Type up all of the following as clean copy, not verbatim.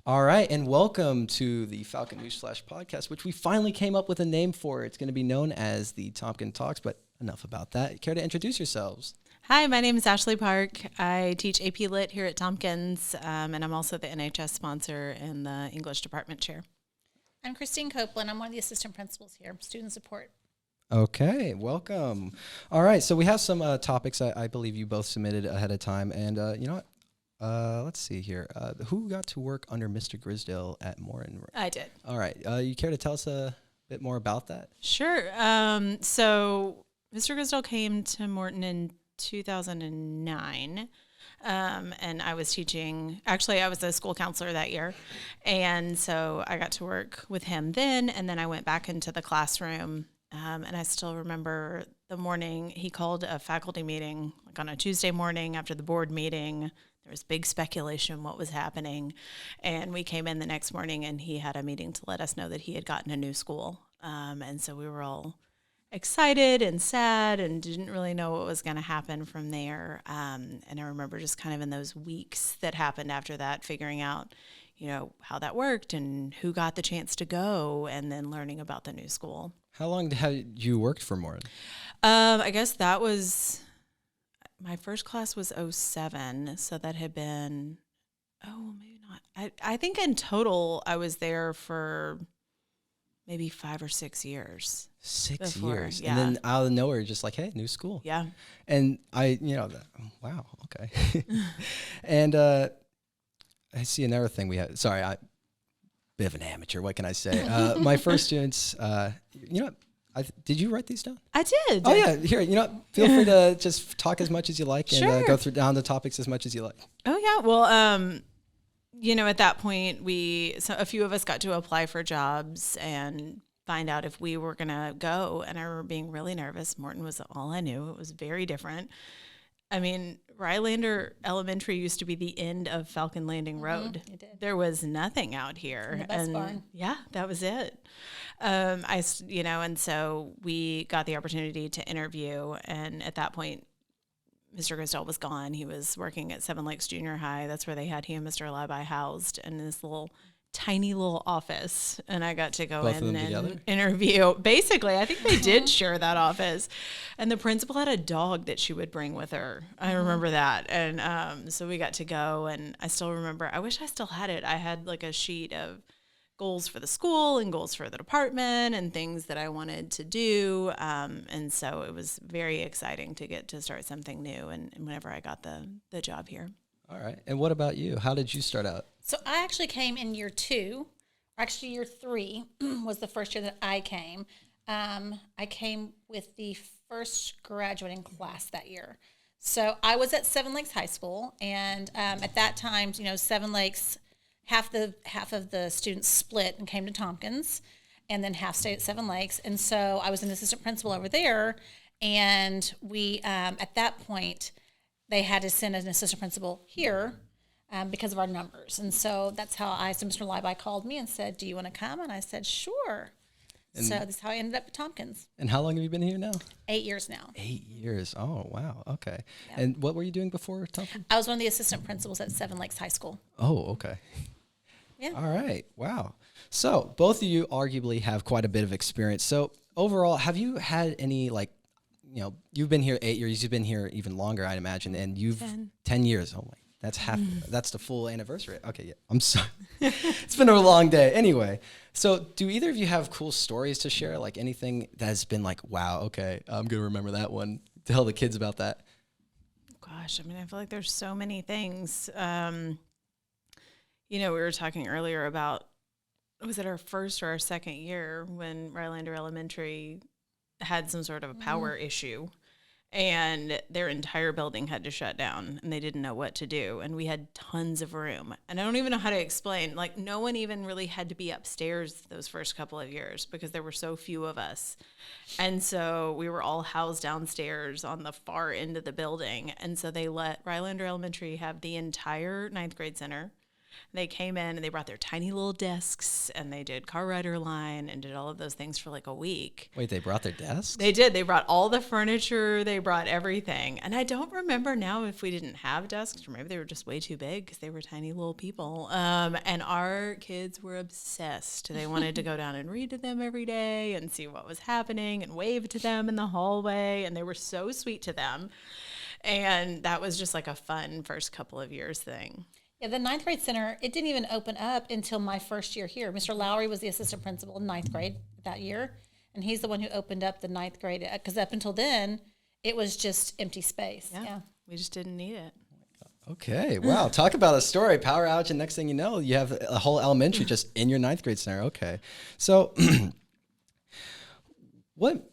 All right, and welcome to the Falcon Newsflash podcast, which we finally came up with a name for. It's going to be known as the Tompkins Talks, but enough about that. Care to introduce yourselves? Hi, my name is Ashley Park. I teach AP Lit here at Tompkins, and I'm also the NHS sponsor and the English department chair. I'm Christine Copeland. I'm one of the assistant principals here, student support. Okay, welcome. All right, so we have some topics I believe you both submitted ahead of time, and you know what? Let's see here. Who got to work under Mr. Grisdale at Morton? I did. All right, you care to tell us a bit more about that? Sure. So Mr. Grisdale came to Morton in 2009. And I was teaching, actually I was a school counselor that year. And so I got to work with him then, and then I went back into the classroom. And I still remember the morning he called a faculty meeting, like on a Tuesday morning after the board meeting. There was big speculation what was happening. And we came in the next morning and he had a meeting to let us know that he had gotten a new school. And so we were all excited and sad and didn't really know what was going to happen from there. And I remember just kind of in those weeks that happened after that, figuring out, you know, how that worked and who got the chance to go, and then learning about the new school. How long had you worked for Morton? I guess that was, my first class was 07. So that had been, maybe not. I think in total I was there for maybe 5 or 6 years. 6 before, years. yeah. And then out of nowhere, just like, hey, new school. Yeah. And wow, okay. And I see another thing we had. Sorry, bit of an amateur. What can I say? My first students, did you write these down? I did. Oh, yeah. Here, feel free to just talk as much as you like and Sure. go through down the topics as much as you like. Oh, yeah. Well, at that point, a few of us got to apply for jobs and find out if we were going to go. And I remember being really nervous. Morton was all I knew. It was very different. I mean, Rylander Elementary used to be the end of Falcon Landing Road. It did. There was nothing out here. And the bus barn. Yeah, that was it. And so we got the opportunity to interview. And at that point, Mr. Grisdale was gone. He was working at Seven Lakes Junior High. That's where they had he and Mr. Alibi housed in this tiny little office. And I got to go Both of in them together? and interview. Basically, I think they did share that office. And the principal had a dog that she would bring with her. I remember that. And so we got to go. And I still remember, I wish I still had it. I had like a sheet of goals for the school and goals for the department and things that I wanted to do. And so it was very exciting to get to start something new. And whenever I got the job here. All right. And what about you? How did you start out? So I actually came in year 2, or actually year 3 was the first year that I came. I came with the first graduating class that year. So I was at Seven Lakes High School, and at that time, Seven Lakes, half of the students split and came to Tompkins, and then half stayed at Seven Lakes. And so I was an assistant principal over there, and we at that point they had to send an assistant principal here because of our numbers. And so that's how Mr. Alibi called me and said, "Do you want to come?" And I said, "Sure." And so that's how I ended up at Tompkins. And how long have you been here now? 8 years now. 8 years. Oh, wow. Okay. Yeah. And what were you doing before, Tompkins? I was one of the assistant principals at Seven Lakes High School. Oh, okay. Yeah. All right. Wow. So both of you arguably have quite a bit of experience. So overall, have you had any you've been here 8 years, you've been here even longer, I'd imagine, and you've 10 years. Oh my, that's that's the full anniversary. Okay. Yeah. I'm sorry. It's been a long day. Anyway. So do either of you have cool stories to share? Like anything that has been like, wow, okay, I'm going to remember that one. Tell the kids about that. Gosh, I mean, I feel like there's so many things. We were talking earlier about, was it our first or our second year when Rylander Elementary had some sort of a power issue, and their entire building had to shut down, and they didn't know what to do, and we had tons of room. And I don't even know how to explain, like, no one even really had to be upstairs those first couple of years because there were so few of us. And so we were all housed downstairs on the far end of the building. And so they let Rylander Elementary have the entire ninth grade center They came in and they brought their tiny little desks and they did car rider line and did all of those things for like a week. Wait, they brought their desks? They did. They brought all the furniture. They brought everything. And I don't remember now if we didn't have desks or maybe they were just way too big because they were tiny little people. And our kids were obsessed. They wanted to go down and read to them every day and see what was happening and wave to them in the hallway. And they were so sweet to them. And that was just like a fun first couple of years thing. Yeah, the ninth grade center, it didn't even open up until my first year here. Mr. Lowry was the assistant principal in ninth grade that year, and he's the one who opened up the ninth grade, because up until then, it was just empty space. Yeah. We just didn't need it. Okay, wow. Talk about a story. Power outage, and next thing you know, you have a whole elementary just in your ninth grade center. Okay. So what...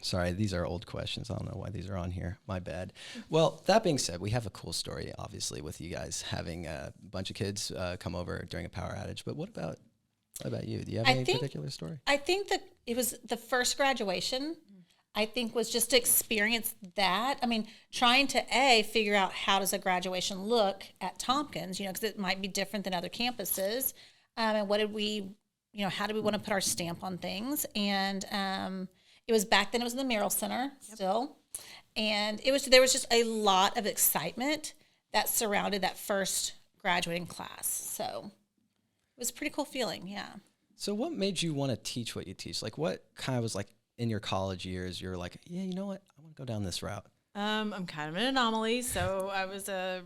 sorry, these are old questions. I don't know why these are on here. My bad. Well, that being said, we have a cool story, obviously, with you guys having a bunch of kids come over during a power outage. But what about you? Do you have any particular story? I think that it was the first graduation, I think, was just to experience that. I mean, trying to, figure out how does a graduation look at Tompkins, because it might be different than other campuses. And what did we, how do we want to put our stamp on things? And, it was back then. It was in the Merrill Center still, and there was just a lot of excitement that surrounded that first graduating class. So it was a pretty cool feeling. Yeah. So what made you want to teach what you teach? Like, what kind of was like in your college years? You're like, yeah, you know what? I want to go down this route. I'm kind of an anomaly. So I was a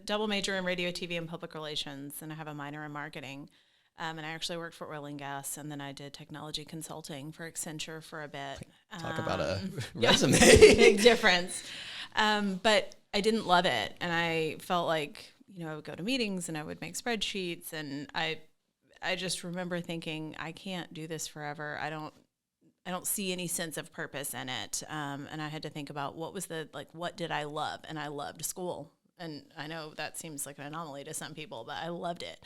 double major in radio, TV, and public relations, and I have a minor in marketing. And I actually worked for oil and gas, and then I did technology consulting for Accenture for a bit. Talk about a resume. Big difference. But I didn't love it, and I felt like, I would go to meetings and I would make spreadsheets, and I just remember thinking, I can't do this forever. I don't see any sense of purpose in it. And I had to think about what did I love? And I loved school. And I know that seems like an anomaly to some people, but I loved it.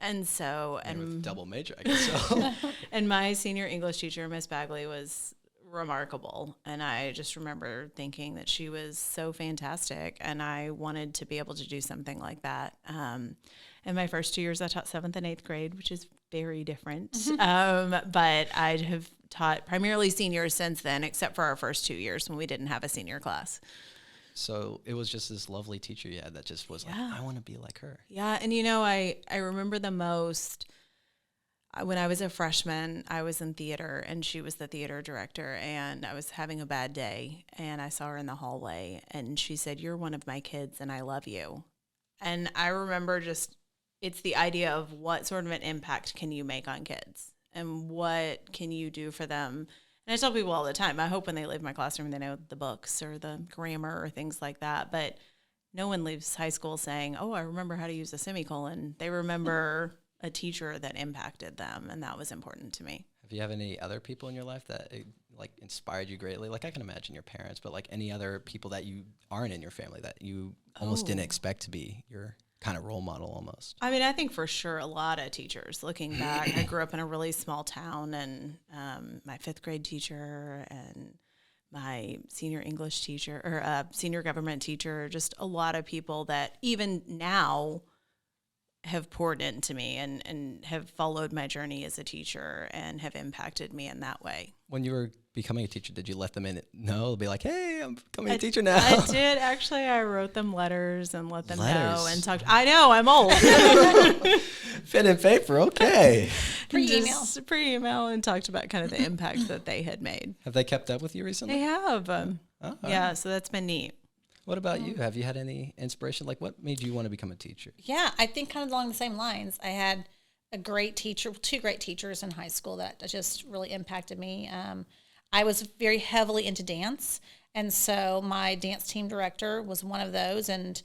And so, and double major, I guess so. And my senior English teacher, Miss Bagley, was remarkable. And I just remember thinking that she was so fantastic, and I wanted to be able to do something like that. In my first 2 years, I taught 7th and 8th grade, which is very different. But I have taught primarily seniors since then, except for our first 2 years when we didn't have a senior class. So it was just this lovely teacher you had that just was like, I want to be like her. Yeah. And, I remember the most when I was a freshman, I was in theater and she was the theater director, and I was having a bad day and I saw her in the hallway and she said, "You're one of my kids and I love you." And I remember it's the idea of what sort of an impact can you make on kids and what can you do for them. And I tell people all the time, I hope when they leave my classroom, they know the books or the grammar or things like that. But no one leaves high school saying, "Oh, I remember how to use a semicolon." They remember a teacher that impacted them, and that was important to me. Have you have any other people in your life that inspired you greatly? Like, I can imagine your parents, but any other people that you aren't in your family that you almost didn't expect to be your kind of role model almost? I mean, I think for sure a lot of teachers. Looking back, I grew up in a really small town, and my 5th grade teacher and my senior English teacher or senior government teacher, just a lot of people that even now have poured into me and have followed my journey as a teacher and have impacted me in that way. When you were becoming a teacher, did you let them in know? Be like, "Hey, I'm becoming a teacher now." I did. Actually, I wrote them letters and let them know and talked. I know, I'm old. Pen and paper, okay. Pre-email and talked about kind of the impact that they had made. Have they kept up with you recently? They have. Yeah, so that's been neat. What about you? Have you had any inspiration? What made you want to become a teacher? Yeah, I think kind of along the same lines. I had two great teachers in high school that just really impacted me. I was very heavily into dance, and so my dance team director was one of those, and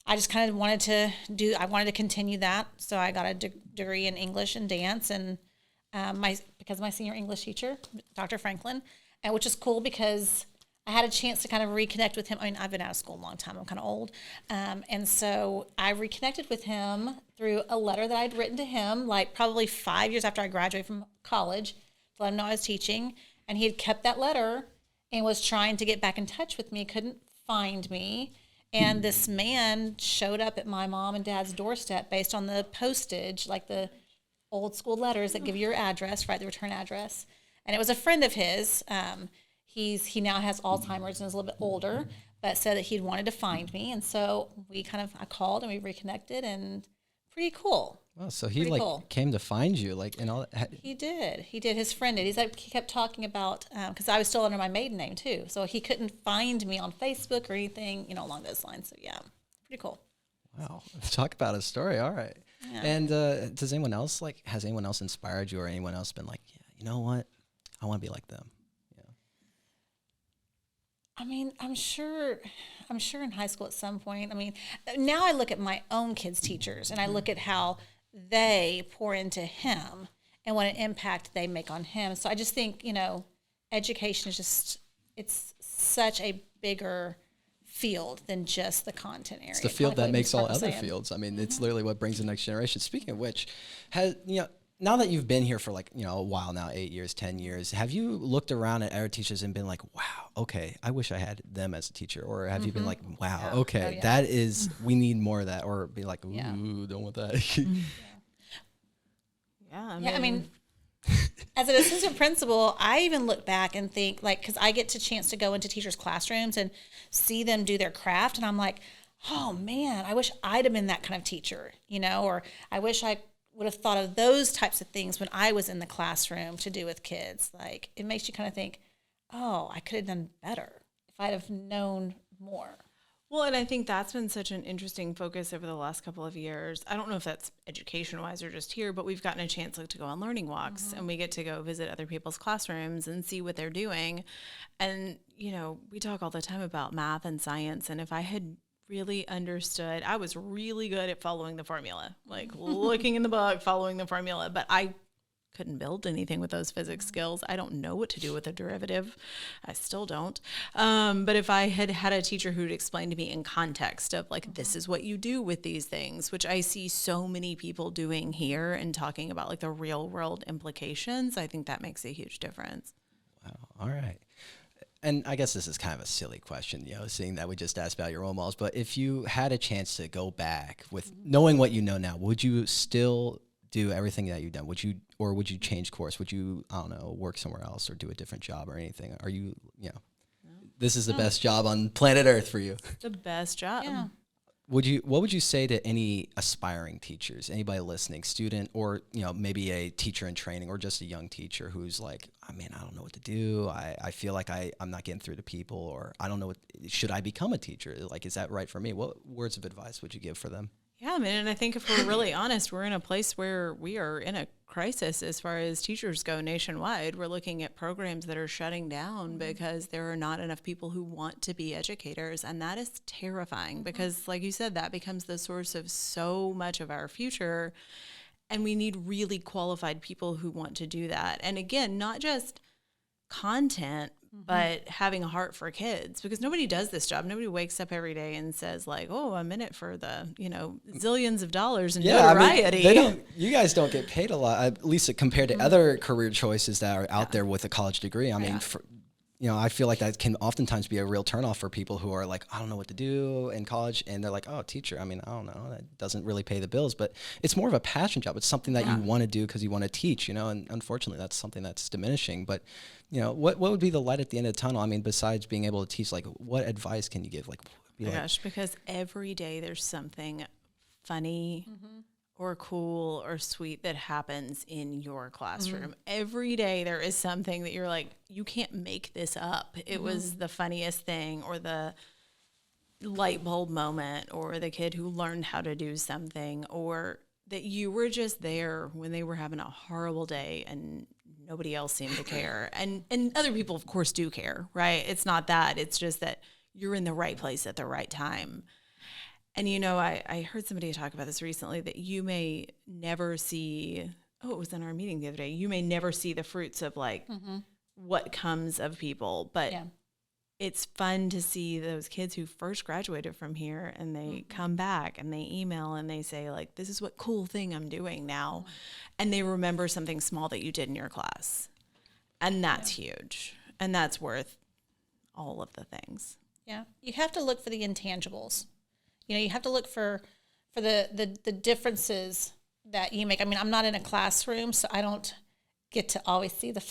I just kind of wanted to continue that. So I got a degree in English and dance, and because my senior English teacher, Dr. Franklin, and which is cool because I had a chance to kind of reconnect with him. I mean, I've been out of school a long time. I'm kind of old. And so I reconnected with him through a letter that I'd written to him, probably 5 years after I graduated from college, to let him know I was teaching. And he had kept that letter and was trying to get back in touch with me, couldn't find me. And this man showed up at my mom and dad's doorstep based on the postage, like the old school letters that give you your address, right, the return address. And it was a friend of his. He now has Alzheimer's and is a little bit older, but said that he'd wanted to find me. And so I called and we reconnected, and pretty cool. Oh, so he came to find you, like, and all that. He did. His friend did. He kept talking about, because I was still under my maiden name too. So he couldn't find me on Facebook or anything, along those lines. So yeah, pretty cool. Wow. Talk about a story. All right. Yeah. And has anyone else inspired you, or anyone else been like, yeah, you know what? I want to be like them. Yeah. I mean, I'm sure in high school at some point. I mean, now I look at my own kids' teachers and I look at how they pour into him and what an impact they make on him. So I just think, education is it's such a bigger field than just the content area. It's the field that makes all other fields. I mean, it's literally what brings the next generation. Speaking of which, now that you've been here for a while now, 8 years, 10 years, have you looked around at other teachers and been like, wow, okay, I wish I had them as a teacher? Or have you been like, wow, okay, that is, we need more of that? Or be like, ooh, don't want that. I mean, as an assistant principal, I even look back and think, because I get a chance to go into teachers' classrooms and see them do their craft, and I'm like, oh man, I wish I'd have been that kind of teacher, or I wish I would have thought of those types of things when I was in the classroom to do with kids. Like, it makes you kind of think, oh, I could have done better if I'd have known more. Well, and I think that's been such an interesting focus over the last couple of years. I don't know if that's education-wise or just here, but we've gotten a chance to go on learning walks, and we get to go visit other people's classrooms and see what they're doing. And, we talk all the time about math and science, and if I had really understood, I was really good at following the formula, like looking in the book, following the formula, but I couldn't build anything with those physics skills. I don't know what to do with a derivative. I still don't. But if I had had a teacher who'd explained to me in context of this is what you do with these things, which I see so many people doing here and talking about the real world implications, I think that makes a huge difference. Wow. All right. And I guess this is kind of a silly question, seeing that we just asked about your role models, but if you had a chance to go back with knowing what you know now, would you still do everything that you've done? Would you change course? Would you, I don't know, work somewhere else or do a different job or anything? Are you, this is the best job on planet Earth for you? The best job. Yeah. What would you say to any aspiring teachers, anybody listening, student, or maybe a teacher in training, or just a young teacher who's like, I don't know what to do. I feel like I'm not getting through to people, or I don't know should I become a teacher? Like, is that right for me? What words of advice would you give for them? Yeah, and I think if we're really honest, we're in a place where we are in a crisis as far as teachers go nationwide. We're looking at programs that are shutting down because there are not enough people who want to be educators. And that is terrifying because, like you said, that becomes the source of so much of our future. And we need really qualified people who want to do that. And again, not just content, but having a heart for kids, because nobody does this job. Nobody wakes up every day and says oh, I'm in it for the, zillions of dollars in notoriety. You guys don't get paid a lot, at least compared to other career choices that are out there with a college degree. I mean, I feel like that can oftentimes be a real turnoff for people who are like, I don't know what to do in college. And they're like, oh, teacher, I don't know. That doesn't really pay the bills, but it's more of a passion job. It's something that you want to do because you want to teach, and unfortunately that's something that's diminishing. But, what would be the light at the end of the tunnel? Besides being able to teach, what advice can you give? Because every day there's something funny or cool or sweet that happens in your classroom. Every day there is something that you're like, you can't make this up. It was the funniest thing, or the light bulb moment, or the kid who learned how to do something, or that you were just there when they were having a horrible day and nobody else seemed to care. And other people, of course, do care, right? It's not that. It's just that you're in the right place at the right time. And, I heard somebody talk about this recently, that you may never see, it was in our meeting the other day, you may never see the fruits of what comes of people, but it's fun to see those kids who first graduated from here and they come back and they email and they say this is what cool thing I'm doing now. And they remember something small that you did in your class. And that's huge. And that's worth all of the things. Yeah. You have to look for the intangibles. You have to look for the differences that you make. I mean, I'm not in a classroom, so I don't get to always see the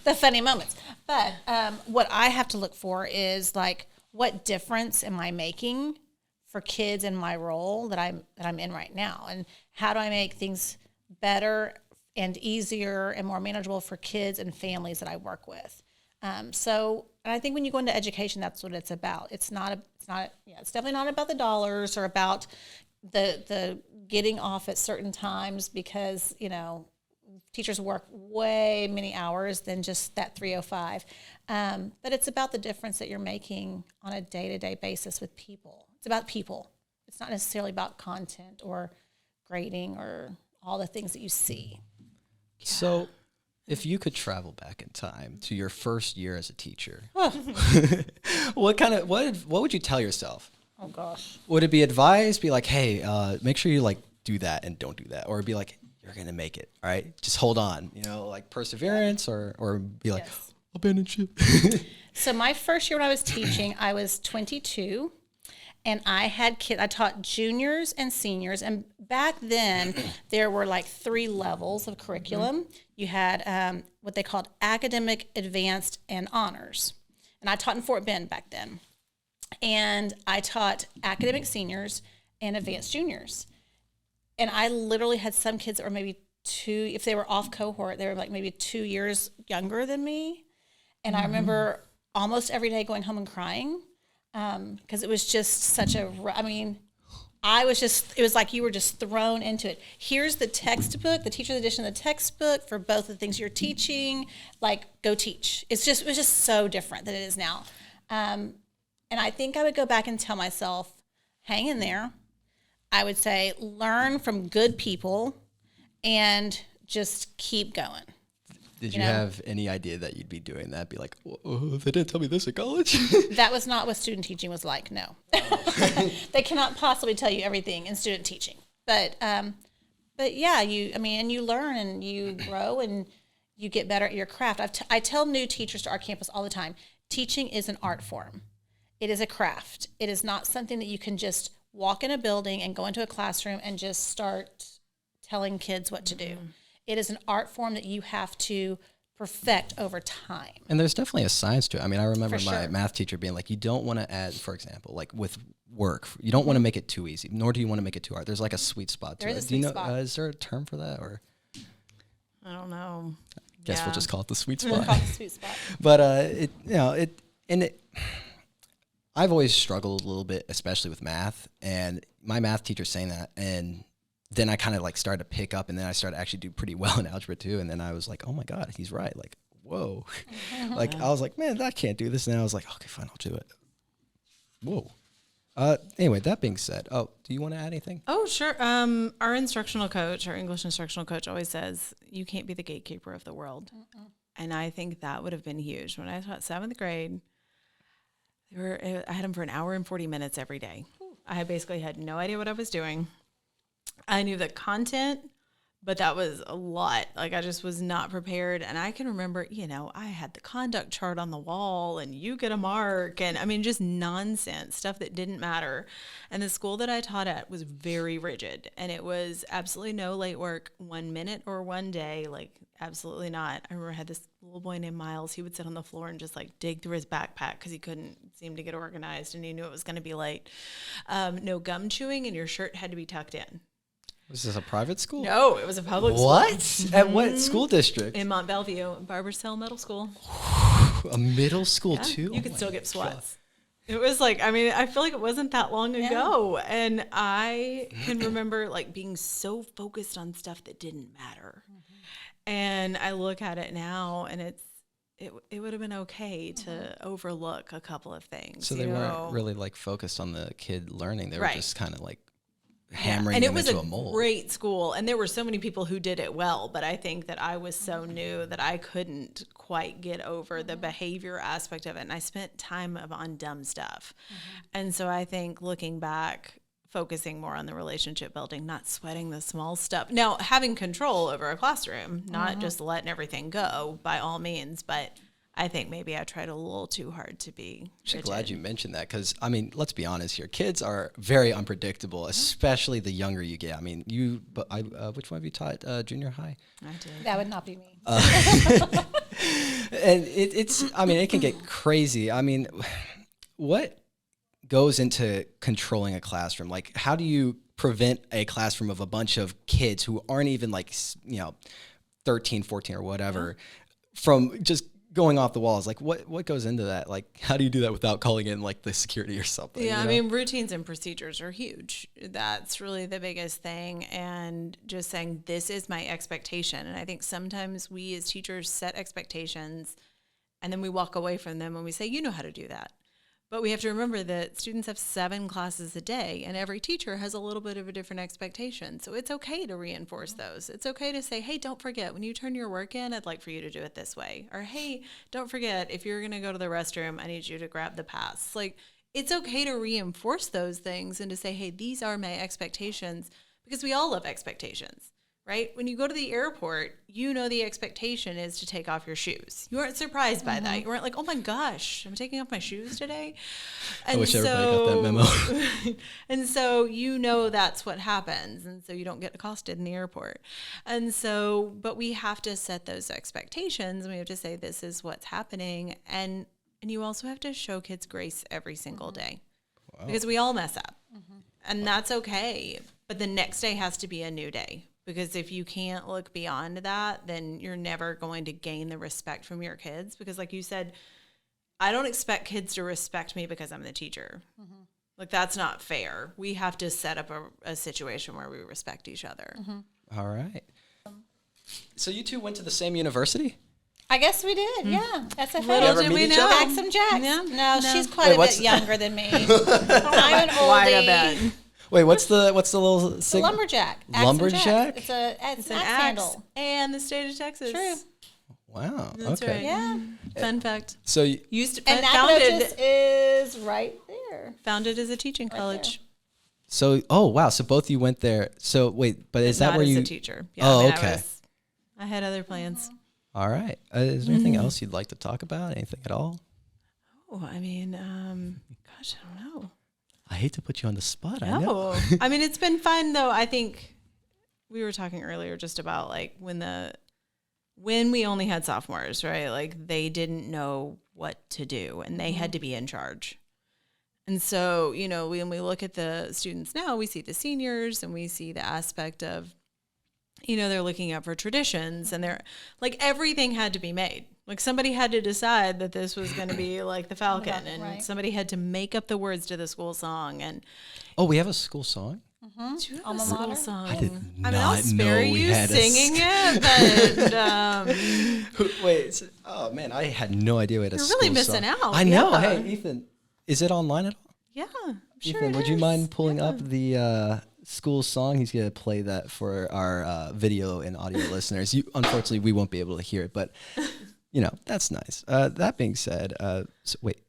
the funny moments. But what I have to look for is like, what difference am I making for kids in my role that I'm in right now, and how do I make things better and easier and more manageable for kids and families that I work with. So, and I think when you go into education, that's what it's about. It's definitely not about the dollars or about the getting off at certain times, because teachers work way many hours than just that 305. But it's about the difference that you're making on a day-to-day basis with people. It's about people. It's not necessarily about content or grading or all the things that you see. So if you could travel back in time to your first year as a teacher, what would you tell yourself? Oh gosh. Would it be advice? Be like, hey, make sure you like do that and don't do that, or be like, you're gonna make it, all right? Just hold on, like perseverance, or be like, Yes. abandon ship. So my first year when I was teaching, I was 22, and I had kids. I taught juniors and seniors, and back then there were like 3 levels of curriculum. You had what they called academic, advanced, and honors, and I taught in Fort Bend back then. And I taught academic seniors and advanced juniors. And I literally had some kids that were maybe 2, if they were off cohort, they were like maybe 2 years younger than me. And I remember almost every day going home and crying, because it was just such it was like you were just thrown into it. Here's the textbook, the teacher's edition of the textbook for both the things you're teaching, like go teach. It was just so different than it is now. And I think I would go back and tell myself, hang in there. I would say, learn from good people and just keep going. Did you have any idea that you'd be doing that? Be like, they didn't tell me this at college. That was not what student teaching was like, no. They cannot possibly tell you everything in student teaching. But yeah, and you learn and you grow and you get better at your craft. I tell new teachers to our campus all the time, teaching is an art form. It is a craft. It is not something that you can just walk in a building and go into a classroom and just start telling kids what to do. It is an art form that you have to perfect over time. And there's definitely a science to it. I mean, I remember my sure. math teacher being like, you don't want to add, for example, like with work, you don't want to make it too easy, nor do you want to make it too hard. There's like a sweet spot to There it. is a Do you sweet know, spot. is there a term for that? Or I don't know. guess we'll just call it the sweet We'll spot. call it the sweet spot. But I've always struggled a little bit, especially with math, and my math teacher saying that, and then I kind of like started to pick up, and then I started to actually do pretty well in algebra too, and then I was like, oh my God, he's right. Like, whoa. Like, I was like, man, I can't do this. And then I was like, okay, fine, I'll do it. Whoa. Anyway, that being said, do you want to add anything? Oh, sure. Our instructional coach, our English instructional coach, always says, you can't be the gatekeeper of the world. And I think that would have been huge. When I taught 7th grade, I had them for an hour and 40 minutes every day. I basically had no idea what I was doing. I knew the content, but that was a lot. Like, I just was not prepared. And I can remember, I had the conduct chart on the wall and you get a mark. And I mean, just nonsense, stuff that didn't matter. And the school that I taught at was very rigid. And it was absolutely no late work 1 minute or 1 day. Like, absolutely not. I remember I had this little boy named Miles. He would sit on the floor and just like dig through his backpack because he couldn't seem to get organized. And he knew it was going to be late. No gum chewing, and your shirt had to be tucked in. Was this a private school? No, it was a public school. What? At what school district? In Mont Bellevue, Barbers Hill Middle School. A middle school Yeah, too? you could still get sweats. It was like, I feel like it wasn't that long ago. And I can remember like being so focused on stuff that didn't matter. And I look at it now and it would have been okay to overlook a couple of things. So they weren't really like focused on the kid learning. They were Right. just kind of like hammering and them it was into a mold. Great school, and there were so many people who did it well, but I think that I was so new that I couldn't quite get over the behavior aspect of it, and I spent time on dumb stuff. And so I think looking back, focusing more on the relationship building, not sweating the small stuff. Now, having control over a classroom, not just letting everything go by all means, but I think maybe I tried a little too hard to be I'm rigid. glad you mentioned that because, I mean, let's be honest here. Kids are very unpredictable, especially the younger you get. I mean, which one have you taught junior high? I did. That would not be me. And I mean, it can get crazy. I mean, what goes into controlling a classroom? Like, how do you prevent a classroom of a bunch of kids who aren't even 13, 14 or whatever from just going off the walls? Like what goes into that? Like, how do you do that without calling in like the security or something? Yeah, I mean, routines and procedures are huge. That's really the biggest thing. And just saying, this is my expectation. And I think sometimes we as teachers set expectations and then we walk away from them and we say, you know how to do that. But we have to remember that students have 7 classes a day, and every teacher has a little bit of a different expectation. So it's okay to reinforce those. It's okay to say, hey, don't forget, when you turn your work in, I'd like for you to do it this way. Or, hey, don't forget, if you're going to go to the restroom, I need you to grab the pass. Like, it's okay to reinforce those things and to say, hey, these are my expectations, because we all have expectations. Right? When you go to the airport, you know the expectation is to take off your shoes. You aren't surprised by that. You weren't like, oh my gosh, I'm taking off my shoes today. And I wish everybody got that memo. And so you know that's what happens. And so you don't get accosted in the airport. And so, but we have to set those expectations. And we have to say, this is what's happening. And you also have to show kids grace every single day. Wow. Because we all mess up. And that's okay. But the next day has to be a new day. Because if you can't look beyond that, then you're never going to gain the respect from your kids. Because like you said, I don't expect kids to respect me because I'm the teacher. Like, that's not fair. We have to set up a situation where we respect each other. All right. So you two went to the same university? I guess we did, yeah. That's a Little fact. did we know. Jackson Jacks. Yeah. No, she's quite a bit younger than me. I'm an Quite a oldie. bit. Wait, what's the little The lumberjack. Axe and Lumberjack? Jack. It's an An axe axe handle. and the state of Texas. True. Wow. That's okay. right. Yeah. Fun fact. So And Nacogdoches is right there. Founded as a teaching college. oh wow, so both of you went there. So wait, but is that Not where as you a teacher. Yeah, Oh, I mean, okay. I had other plans. All right. Is there anything else you'd like to talk about? Anything at all? Oh, I mean, gosh, I don't know. I hate to put you on the spot. I know. No, I mean, it's been fun though. I think we were talking earlier just about like when we only had sophomores, right? Like, they didn't know what to do and they had to be in charge. And so, you know, when we look at the students now, we see the seniors and we see the aspect of, you know, they're looking out for traditions and they're like, everything had to be made. Like, somebody had to decide that this was going to be like the Falcon, and right. somebody had to make up the words to the school song. And Oh, we have a school song? do you have Alma a school mater? song? I did I mean, I'll not spare know we you had a singing it, but Wait, oh man, I had no idea we had a You're school really missing song. out. I know. Yeah. Hey, Ethan, is it online at all? yeah, I'm sure Ethan, it would you is. mind pulling Yeah. up the school song? He's going to play that for our video and audio listeners. Unfortunately, we won't be able to hear it, but you know, that's nice. That being said, wait.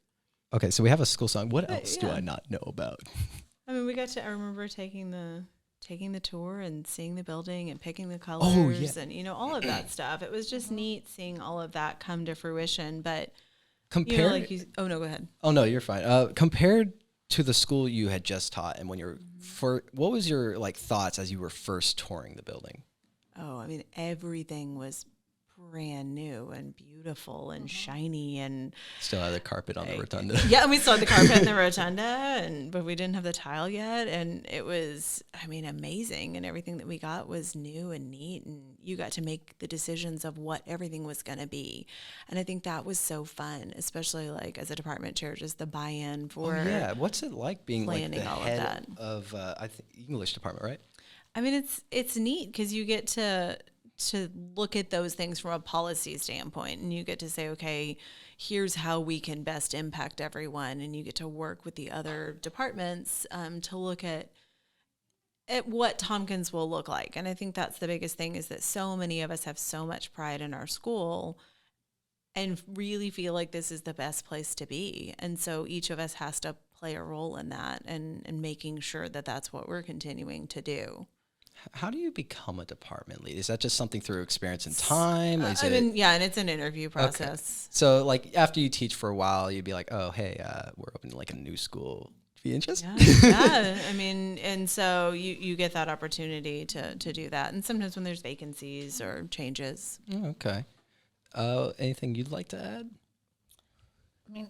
Okay, so we have a school song. What else do yeah. I not know about? I mean, I remember taking the tour and seeing the building and picking the colors and, you know, all of that stuff. It was just neat seeing all of that come to fruition. But, Compared, you know, like oh, no, go ahead. Oh no, you're fine. Compared to the school you had just taught, and when what was your like thoughts as you were first touring the building? Oh, I mean, everything was brand new and beautiful and shiny and Still had the carpet on the rotunda. yeah, and we still had the carpet in the rotunda, but we didn't have the tile yet, and it was, I mean, amazing, and everything that we got was new and neat, and you got to make the decisions of what everything was going to be, and I think that was so fun, especially like as a department chair, just the buy-in for Yeah, what's it like being like planning the all of head that. of I think English department, right? I mean, it's neat because you get to look at those things from a policy standpoint, and you get to say, okay, here's how we can best impact everyone, and you get to work with the other departments to look at what Tompkins will look like. And I think that's the biggest thing, is that so many of us have so much pride in our school and really feel like this is the best place to be. And so each of us has to play a role in that and making sure that that's what we're continuing to do. How do you become a department lead? Is that just something through experience and time? Is it, and it's an interview process. so like after you teach for a while, you'd be like, oh, hey, we're opening like a new school. Be interested? Yeah. I mean, and so you get that opportunity to do that. And sometimes when there's vacancies or changes. Oh, okay. Anything you'd like to add? I mean,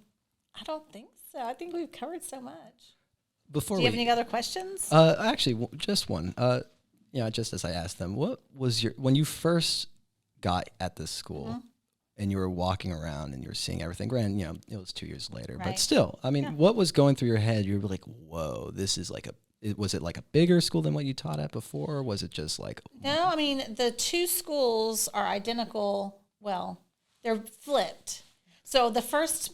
I don't think so. I think we've covered so much. Before Do you have any other questions? Actually, just one. Just as I asked them, what was when you first got at this school and you were walking around and you were seeing everything? Granted, it was 2 years later, but still, I mean, what was going through your head? You were like, whoa, this is was it like a bigger school than what you taught at before? Or was it just like? No, I mean, the two schools are identical. Well, they're flipped. So the first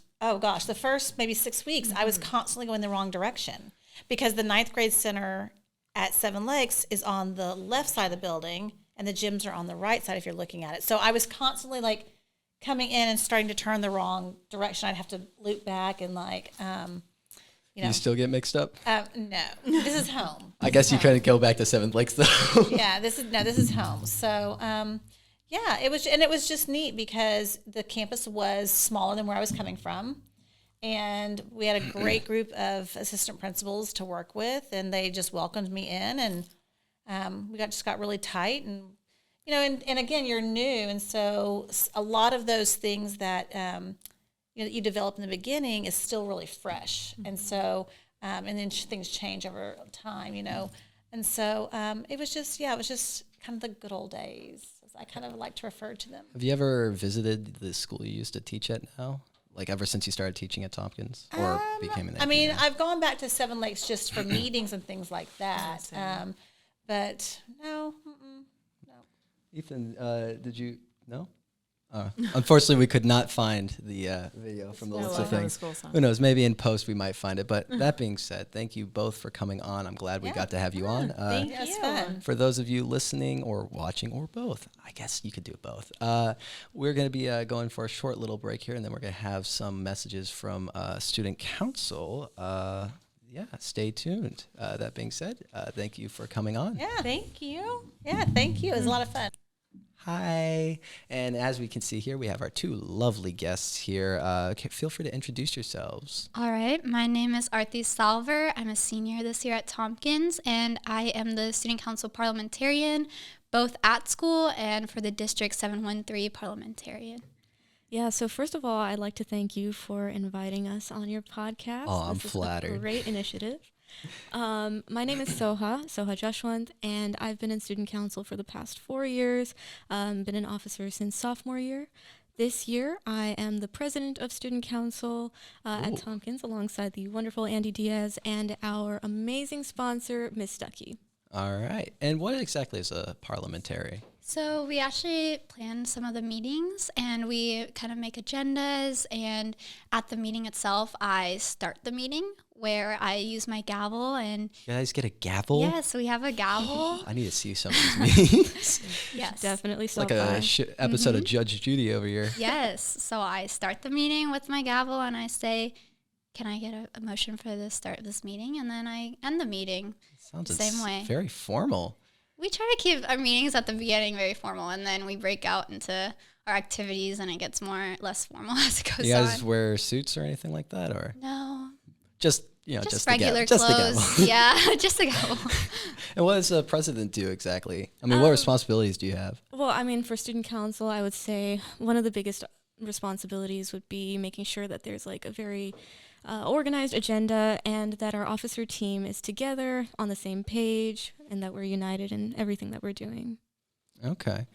maybe 6 weeks, I was constantly going the wrong direction because the 9th grade center at Seven Lakes is on the left side of the building and the gyms are on the right side if you're looking at it. So I was constantly like coming in and starting to turn the wrong direction. I'd have to loop back and You still get mixed up? No, this is home. I guess you couldn't go back to Seventh Lakes though. Yeah, this is home. So, it was just neat because the campus was smaller than where I was coming from. And we had a great group of assistant principals to work with, and they just welcomed me in, and we just got really tight. And and again, you're new, and so a lot of those things that that you develop in the beginning is still really fresh, and so and then things change over time, and so it was just kind of the good old days, as I kind of like to refer to them. Have you ever visited the school you used to teach at now? Like ever since you started teaching at Tompkins or became an AD? I mean, I've gone back to Seven Lakes just for meetings and things like that. But no. Ethan, did you? No? Unfortunately, we could not find the video from the looks of things. Who knows? Maybe in post we might find it. But that being said, thank you both for coming on. I'm glad we got to have you on. Thank you. It's fun. For those of you listening or watching or both, I guess you could do both. We're going to be going for a short little break here, and then we're going to have some messages from student council. Stay tuned. That being said, thank you for coming on. Yeah, thank you. Yeah, thank you. It was a lot of fun. Hi. And as we can see here, we have our two lovely guests here. Feel free to introduce yourselves. All right. My name is Arthi Salver. I'm a senior this year at Tompkins, and I am the Student Council parliamentarian, both at school and for the District 713 parliamentarian. Yeah, so first of all, I'd like to thank you for inviting us on your podcast. Oh, I'm flattered. This is a great initiative. My name is Soha Joshwant, and I've been in student council for the past 4 years, been an officer since sophomore year. This year, I am the president of student council at Tompkins alongside the wonderful Andy Diaz and our amazing sponsor, Miss Stuckey. All right. And what exactly is a parliamentary? So we actually plan some of the meetings, and we kind of make agendas, and at the meeting itself, I start the meeting where I use my gavel. And you guys get a gavel? Yes, we have a gavel. I need to see some of these meetings. Yes. Definitely like a episode of Judge Judy over here. Yes. So I start the meeting with my gavel, and I say, can I get a motion for the start of this meeting? And then I end the meeting Sounds the same way. Very formal. We try to keep our meetings at the beginning very formal, and then we break out into our activities, and it gets less formal as it goes on. You guys wear suits or anything like that, or no? Just regular clothes. Yeah, just the gavel. And what does the president do exactly? I mean, what responsibilities do you have? Well, I mean, for student council, I would say one of the biggest responsibilities would be making sure that there's like a very organized agenda, and that our officer team is together on the same page, and that we're united in everything that we're doing. Okay.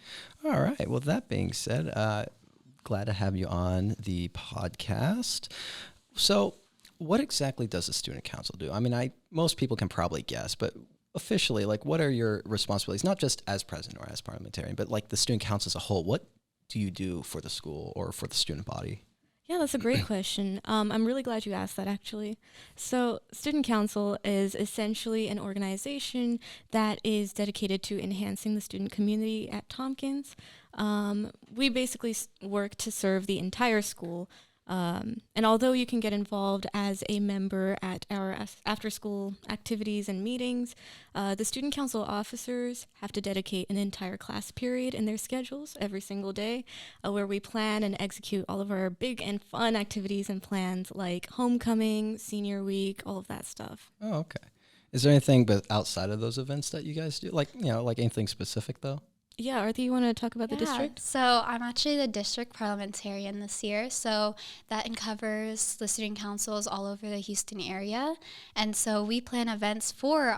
All right. Well, that being said, glad to have you on the podcast. So what exactly does the student council do? I mean, most people can probably guess, but officially, like, what are your responsibilities, not just as president or as parliamentarian, but like the student council as a whole? What do you do for the school or for the student body? Yeah, that's a great question. I'm really glad you asked that, actually. So Student Council is essentially an organization that is dedicated to enhancing the student community at Tompkins. We basically work to serve the entire school, And although you can get involved as a member at our after-school activities and meetings, the student council officers have to dedicate an entire class period in their schedules every single day, where we plan and execute all of our big and fun activities and plans like homecoming, senior week, all of that stuff. Oh, okay. Is there anything but outside of those events that you guys do? Like, like anything specific though? Yeah, Arthur, you want to talk about the district? So I'm actually the district parliamentarian this year. So that covers the student councils all over the Houston area. And so we plan events for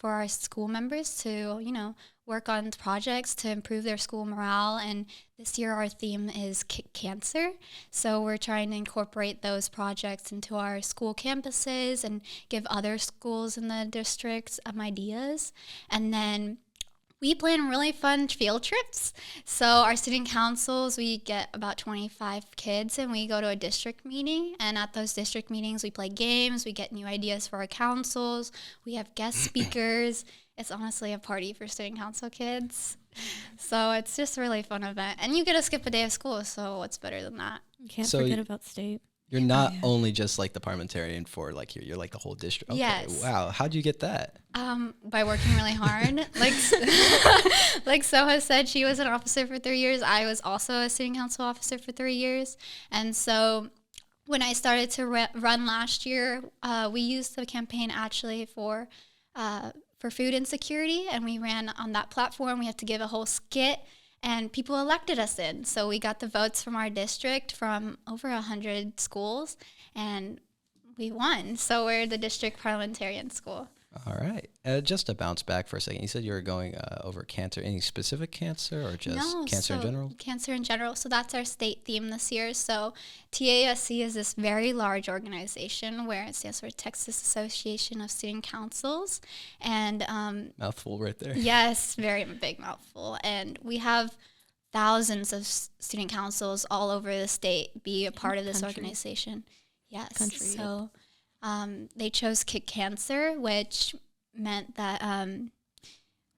our school members to, work on projects to improve their school morale. And this year our theme is Kick Cancer. So we're trying to incorporate those projects into our school campuses and give other schools in the district ideas. And then we plan really fun field trips. So our student councils, we get about 25 kids and we go to a district meeting. And at those district meetings, we play games, we get new ideas for our councils, we have guest speakers. It's honestly a party for student council kids. So it's just a really fun event. And you get to skip a day of school, so what's better than that? You can't forget about state. You're not only just like the parliamentarian for like here, you're like the whole district. Okay. Yes. Wow. How'd you get that? By working really hard. like Soha said, she was an officer for 3 years. I was also a student council officer for 3 years. And so when I started to run last year, we used the campaign actually for food insecurity. And we ran on that platform. We had to give a whole skit. And people elected us in. So we got the votes from our district from over 100 schools, and we won. So we're the district parliamentarian school. All right. Just to bounce back for a second, you said you were going over cancer. Any specific cancer or just cancer in general? Cancer in general. So that's our state theme this year. So TASC is this very large organization where it stands for Texas Association of Student Councils. And mouthful right there. Yes, very big mouthful. And we have thousands of student councils all over the state be a part of this organization. Yes. So they chose Kick Cancer, which meant that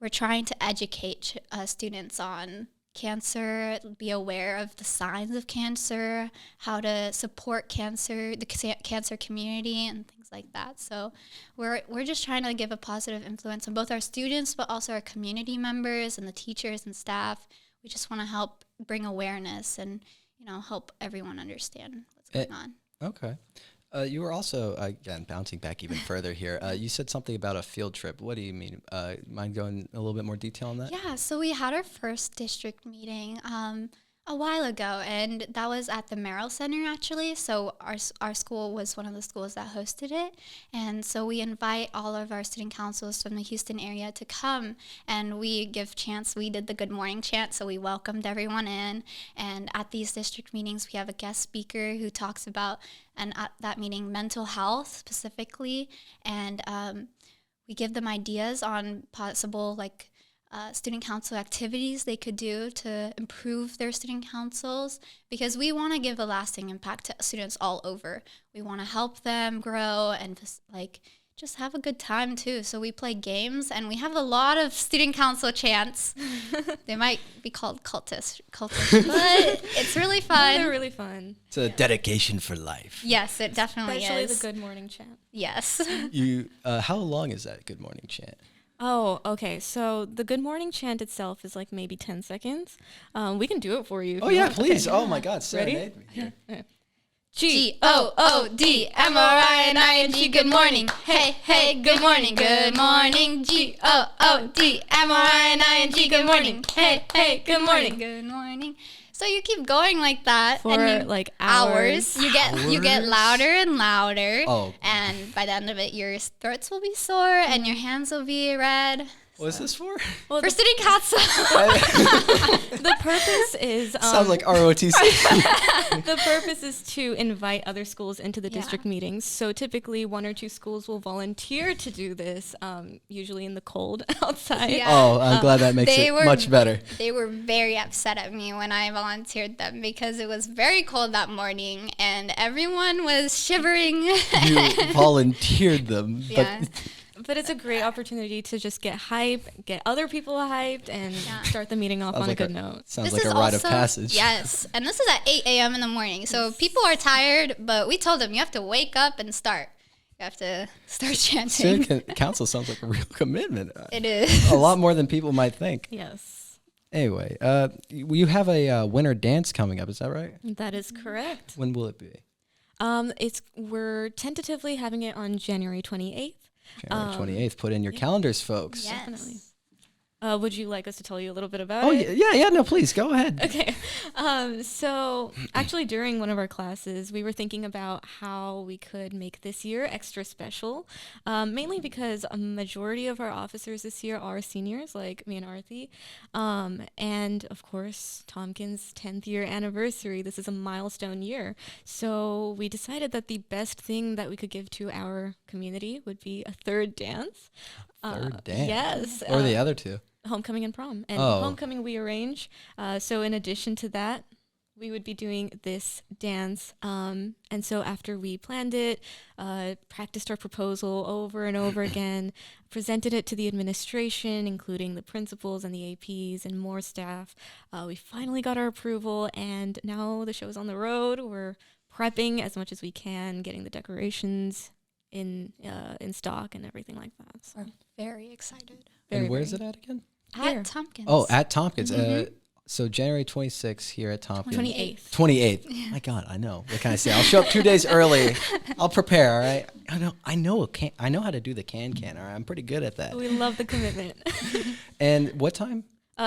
we're trying to educate students on cancer, be aware of the signs of cancer, how to support the cancer community, and things like that. So we're just trying to give a positive influence on both our students, but also our community members and the teachers and staff. We just want to help bring awareness and help everyone understand what's going on. Okay. You were also, again, bouncing back even further here, you said something about a field trip. What do you mean? Mind going a little bit more detail on that? Yeah, so we had our first district meeting a while ago, and that was at the Merrill Center, actually. So our school was one of the schools that hosted it, and so we invite all of our student councils from the Houston area to come, and we give chants. We did the good morning chant, so we welcomed everyone in, and at these district meetings, we have a guest speaker who talks about, and at that meeting, mental health specifically, and we give them ideas on possible, student council activities they could do to improve their student councils, because we want to give a lasting impact to students all over. We want to help them grow and just have a good time too. So we play games, and we have a lot of student council chants. They might be called cultish, but it's really fun. They're really fun. It's a dedication for life. Yes, it definitely Especially is. the good morning chant. Yes. How long is that good morning chant? Oh, okay. So the good morning chant itself is maybe 10 seconds. We can do it for you. Oh, yeah, please. Okay. Oh, my God. Ready? Yeah. G-O-O-D-M-O-R-N-I-N-G, good morning. Hey, hey, good morning, good morning. G-O-O-D-M-O-R-N-I-N-G, good morning. Hey, hey, good morning, good morning. So you keep going like that for hours. You get louder and louder. Oh. And by the end of it, your throats will be sore and your hands will be red. What is this for? Well, for student council. The purpose is... sounds like ROTC. The purpose is to invite other schools into the district meetings. So typically 1 or 2 schools will volunteer to do this, usually in the cold outside. Yeah. Oh, I'm glad that makes it much better. They were very upset at me when I volunteered them because it was very cold that morning and everyone was shivering. You volunteered them. Yeah. But But it's a great opportunity to just get hype, get other people hyped, and start the meeting off Sounds on like a good note. Sounds This like is a rite of also- passage. Yes, and this is at 8 a.m. in the morning. So people are tired, but we told them you have to wake up and start. You have to start chanting. Student council sounds like a real commitment. It is. A lot more than people might think. Yes, Anyway, you have a winter dance coming up. Is that right? that is correct. When will it be? We're tentatively having it on January 28th. January 28th. Put in your calendars, folks. Yes. Definitely. Would you like us to tell you a little bit about Oh, it? yeah. No, please go ahead. Okay. So actually during one of our classes, we were thinking about how we could make this year extra special, mainly because a majority of our officers this year are seniors, like me and Arthi. And of course, Tompkins' 10th year anniversary. This is a milestone year. So we decided that the best thing that we could give to our community would be a third dance. Third dance? Yes. Or the other two? Homecoming and prom. And Oh. homecoming we arrange. So in addition to that, we would be doing this dance. And so after we planned it, practiced our proposal over and over again, presented it to the administration, including the principals and the APs and more staff, we finally got our approval, and now the show's on the road. We're prepping as much as we can, getting the decorations in stock and everything like that. So Very excited. very, And where's very- it at again? Here. At Tompkins. Oh, at Tompkins. Mm-hmm. So January 26th here at Tompkins. 28th. 28th. My God, I know. What can I say? I'll show up 2 days early. I'll prepare. All right. I know how to do the can. All right. I'm pretty good at that. We love the commitment. And what time?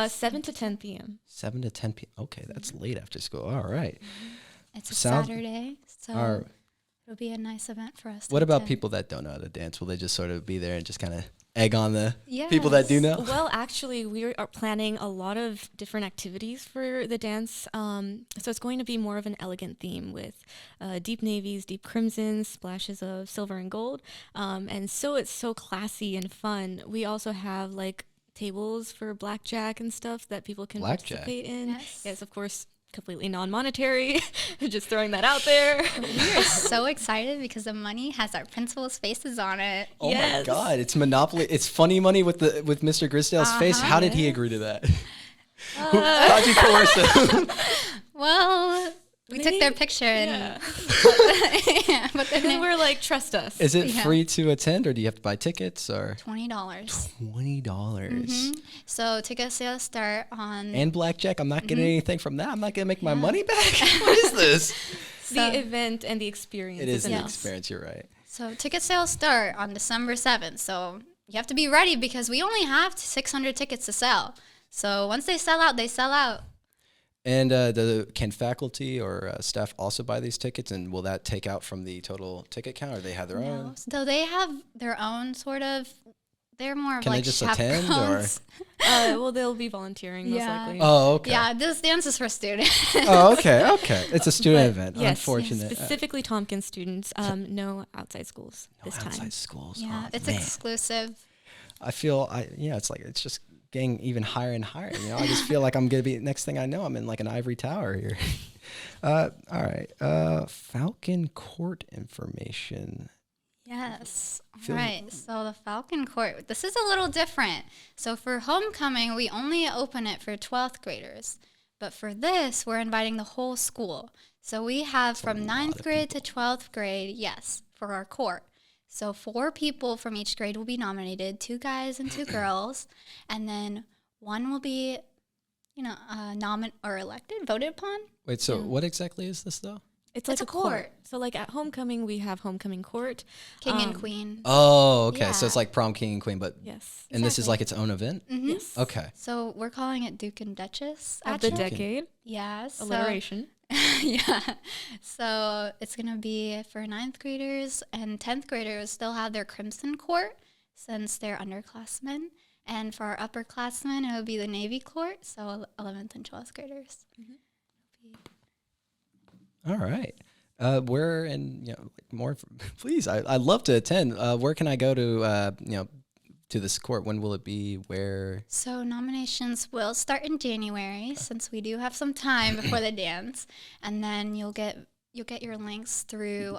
7 to 10 p.m. 7 to 10 p.m. Okay, that's late after school. All right. It's a Sound- Saturday, so All it'll be a nice event for us. to What about attend. people that don't know how to dance? Will they just sort of be there and just kind of egg on the people that do know? Well, actually, we are planning a lot of different activities for the dance. So it's going to be more of an elegant theme with deep navies, deep crimsons, splashes of silver and gold. And so it's so classy and fun. We also have like tables for blackjack and stuff that people can Blackjack? participate in. Yes. Yes, of course, completely non-monetary. Just throwing that out there. We are so excited because the money has our principals' faces on it. Oh Yes. my God! It's Monopoly. It's funny money with Mr. Grisdale's face. How did he agree to that? How'd you coerce him? Well, we took their Maybe- picture and Yeah. but then And we're like, trust us. Is it Yeah. free to attend, or do you have to buy tickets, or $20. $20? So ticket sales start on And blackjack? I'm not getting anything from that. I'm not gonna make my money back. What is this? The event and the experience. It is the enough. experience. You're right. So ticket sales start on December 7th. So you have to be ready because we only have 600 tickets to sell. So once they sell out, they sell out. And can faculty or staff also buy these tickets? And will that take out from the total ticket count, or they have their own? So they have their own sort of. They're more of Can they like just attend, or- chaperones. Well, they'll be volunteering most Yeah. likely. Oh, okay. Yeah, this dance is for students. Oh, okay. It's a student event. Yes, Unfortunate. specifically Tompkins students. No outside schools No this time. outside schools. Yeah, Oh, it's man. exclusive. I feel it's just getting even higher and higher. I just feel like I'm gonna be, next thing I know, I'm in like an ivory tower here. All right. Falcon Court information. Yes. Feel- Right. So the Falcon Court, this is a little different. So for homecoming, we only open it for 12th graders. But for this, we're inviting the whole school. So we have from 9th grade to 12th grade, yes, for our court. So 4 people from each grade will be nominated, 2 guys and 2 girls. And then one will be, elected, voted upon. Wait, so what exactly is this though? It's like It's a a court. court. So like at homecoming, we have homecoming court. King and queen. Oh, okay. So Yeah. it's like prom king and queen, but Yes. and this is Exactly. like its own event. Yes. Okay. So we're calling it Duke and Duchess. Of the actually. decade. Yeah. So, Alliteration. yeah. So it's going to be for 9th graders, and 10th graders still have their Crimson Court since they're underclassmen. And for our upperclassmen, it will be the Navy Court, so 11th and 12th graders. All right. Where and more, please. I'd love to attend. Where can I go to to this court? When will it be? Where? So nominations will start in January since we do have some time before the dance, and then you'll get your links through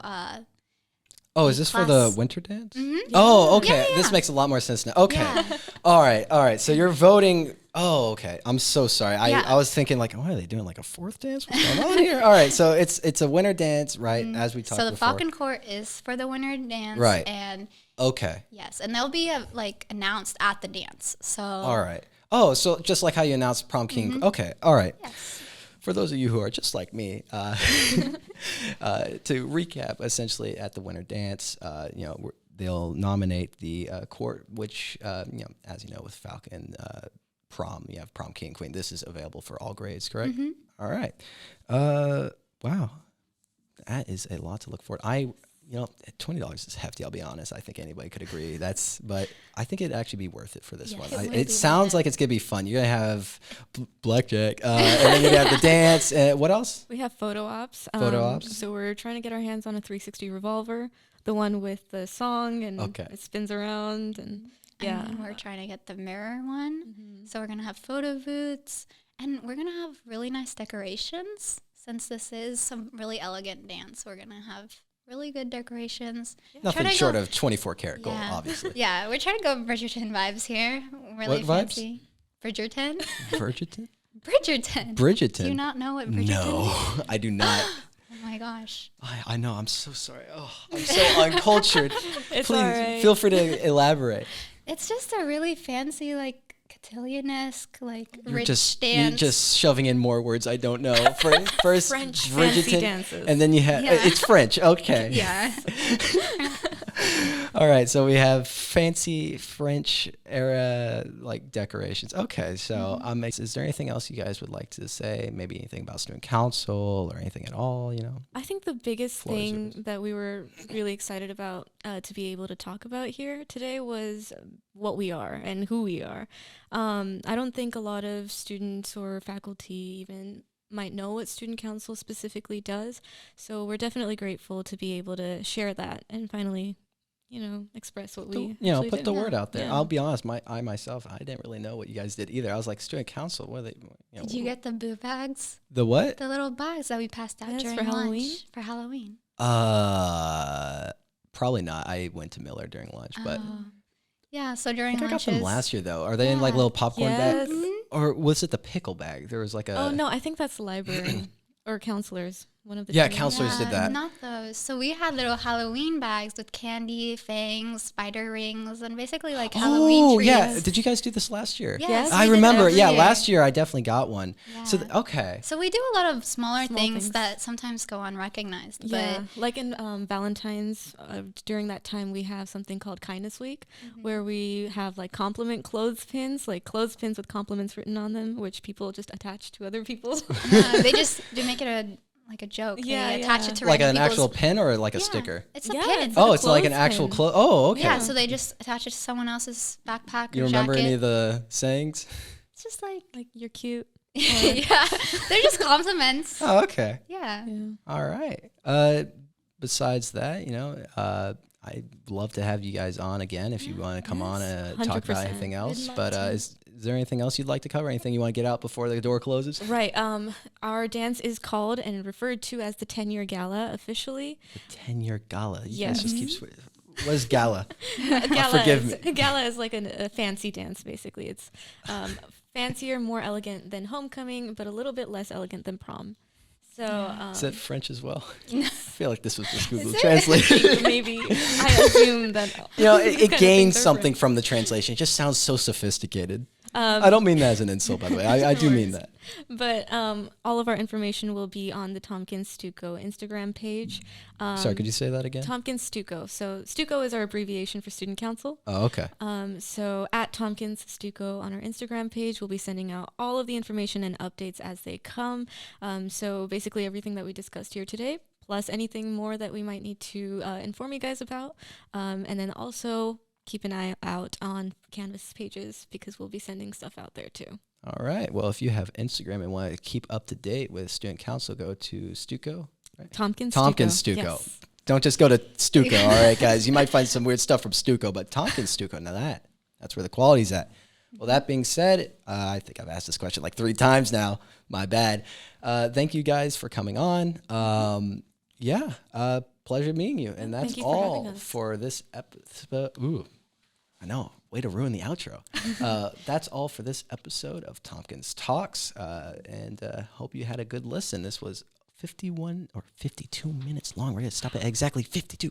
Oh, is this for the class. winter dance? Mhm. Oh, okay. Yeah. This makes a lot more sense now. Okay. Yeah. All right. So you're voting. Oh, okay. I'm so sorry. Yeah. I was thinking like, why are they doing like a fourth dance? What's going on here? All right. So it's a winter dance, right? As we talked So the before. Falcon Court is for the winter dance. Right. And Okay. yes, and they'll be like announced at the dance. So All right. Oh, so just like how you announced prom king. Mm-hmm. Okay. All right. yes. For those of you who are just like me, to recap, essentially at the winter dance, they'll nominate the court, which, as you know, with Falcon prom, you have prom king, queen. This is available for all grades, correct? Mm-hmm. All right. Wow. That is a lot to look forward. $20 is hefty. I'll be honest. I think anybody could agree. But I think it'd actually be worth it for this Yes, one. it would It be sounds worth like it's gonna be fun. You're gonna have blackjack, and then you're gonna have the dance. And what else? We have photo ops. Photo ops? So we're trying to get our hands on a 360 revolver, the one with the song and Okay. it spins around and yeah. And we're trying to get the mirror one. So we're going to have photo booths and we're going to have really nice decorations. Since this is some really elegant dance, we're going to have really good decorations. Nothing Try to short go- of 24 karat gold, Yeah. obviously. Yeah, we're trying to go Bridgerton vibes here. Really What vibes? fancy. Bridgerton? Bridgerton? Bridgerton. Bridgerton? Do you not know what Bridgerton No, is? I do not. Oh my gosh. I know. I'm so sorry. Oh, I'm so uncultured. It's Please all right. feel free to elaborate. It's just a really fancy, like, cotillion-esque, like, You're rich just dance. shoving in more words I don't know. First French fancy Bridgerton, dances. and then you have Yeah. it's French. Okay. Yeah. All right, so we have fancy French era like decorations. Okay, so is there anything else you guys would like to say? Maybe anything about student council or anything at all? I think the biggest Floor is thing yours. that we were really excited about to be able to talk about here today was what we are and who we are. I don't think a lot of students or faculty even might know what student council specifically does. So we're definitely grateful to be able to share that and finally, express what we actually put do. the word out there. Yeah. I'll be honest, I myself, I didn't really know what you guys did either. I was like, student council, what are they? Did you get the boo bags? The what? The little bags that we passed out Yes, during for Halloween? lunch. For Halloween. Probably not. I went to Miller during lunch, but Oh. Yeah, so I during think I got lunches. them last year though. Are they in like Yeah. little popcorn bags? Yes. Or was it the pickle bag? There was like a Oh, no, I think that's the librarian or counselors. One of the Yeah, two. counselors did that. Not those. So we had little Halloween bags with candy, fangs, spider rings, and basically like Halloween Oh trees. yeah, did you guys do this last year? Yes, I we did remember. every Yeah, year. last year I definitely got one. So Yeah. okay. So we do a lot of smaller Small things things. that sometimes go unrecognized. Yeah, like in Valentine's, during that time we have something called Kindness Week, where we have like compliment clothespins, like clothespins with compliments written on them, which people just attach to other people. But they make it a joke. Yeah, They attach yeah. it to Like random an actual people's- pin or like a Yeah, sticker? It's a Yeah, pin. it's Oh, a it's like an actual clothespin. Oh, okay. Yeah, so they just attach it to someone else's backpack or You remember jacket. any of the sayings? It's just like Like you're cute. yeah, they're just compliments. Oh, okay. Yeah. Yeah. All right. Besides that, I'd love to have you guys on again if you want to come on and talk about 100%. anything We'd else. love But to. is there anything else you'd like to cover? Anything you want to get out before the door closes? Right. Our dance is called and referred to as the 10-year gala officially. The 10-year gala. You Yes. guys just keep. What is gala? Gala forgive is, Gala is like a fancy dance, basically. It's fancier, more elegant than homecoming, but a little bit less elegant than prom. So Is that French as well? I feel like this was just Google it? Translate. maybe I assume that You know, these it kind of gains things are something French. from the translation. It just sounds so sophisticated. I don't mean that as an insult, by the way. I do mean that. But all of our information will be on the Tompkins Stucco Instagram page. Sorry, could you say that again? Tompkins Stucco. So Stucco is our abbreviation for student council. Oh, okay. So at Tompkins Stucco on our Instagram page, we'll be sending out all of the information and updates as they come. So basically everything that we discussed here today, plus anything more that we might need to inform you guys about. And then also keep an eye out on Canvas pages because we'll be sending stuff out there too. All right. Well, if you have Instagram and want to keep up to date with student council, go to Stucco. Tompkins Stucco. Yes. Don't just go to Stucco. All right, guys. You might find some weird stuff from Stucco, but Tompkins Stucco, now that's where the quality's at. Well, that being said, I think I've asked this question like 3 times now. My bad. Thank you guys for coming on. Yeah, pleasure meeting you. And that's Thank you for having all us. for this episode. Ooh, I know. Way to ruin the outro. That's all for this episode of Tompkins Talks. And hope you had a good listen. This was 51 or 52 minutes long. We're going to stop at exactly 52.